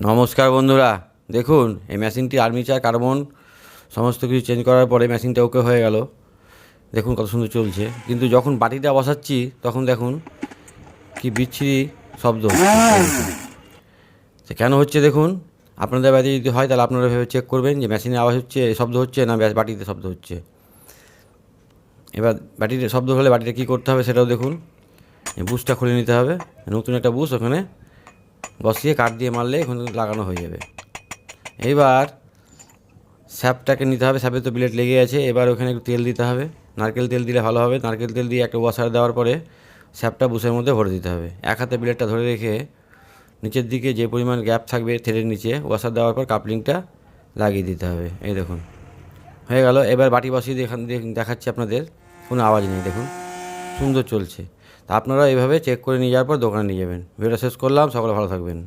নমস্কার বন্ধুরা, দেখুন এই মেশিনটি আর্মেচার কার্বন সমস্ত কিছু চেঞ্জ করার পরে মেশিনটা ওকে হয়ে গেল। দেখুন কত সুন্দর চলছে, কিন্তু যখন বাটিটা বসাচ্ছি তখন দেখুন কি বিচ্ছিরি শব্দ হচ্ছে। কেন হচ্ছে দেখুন, আপনাদের বাড়িতে যদি হয় তাহলে আপনারা ভেবে চেক করবেন যে মেশিনে আওয়াজ হচ্ছে, শব্দ হচ্ছে না বাটিতে শব্দ হচ্ছে। এবার বাটিতে শব্দ হলে বাটিটা কী করতে হবে সেটাও দেখুন। বুশটা খুলে নিতে হবে, নতুন একটা বুশ ওখানে বসিয়ে কাঠ দিয়ে মারলে ওখানে লাগানো হয়ে যাবে। এবার স্যাপটাকে নিতে হবে, স্যাপে তো ব্লেড লেগে আছে। এবার ওখানে একটু তেল দিতে হবে, নারকেল তেল দিলে ভালো হবে। নারকেল তেল দিয়ে একটা ওয়াশার দেওয়ার পরে স্যাপটা বুশের মধ্যে ভরে দিতে হবে। এক হাতে ব্লেডটা ধরে রেখে নিচের দিকে যে পরিমাণ গ্যাপ থাকবে থ্রেডের নিচে ওয়াশার দেওয়ার পর কাপলিংটা লাগিয়ে দিতে হবে। এই দেখুন হয়ে গেল। এবার বাটি বসিয়ে দেখাচ্ছি আপনাদের, কোনো আওয়াজ নেই, দেখুন সুন্দর চলছে। তা আপনারা এইভাবে চেক করে নিয়ে যাওয়ার পর দোকানে নিয়ে যাবেন। ভিডিওটা শেষ করলাম, সকলে ভালো থাকবেন।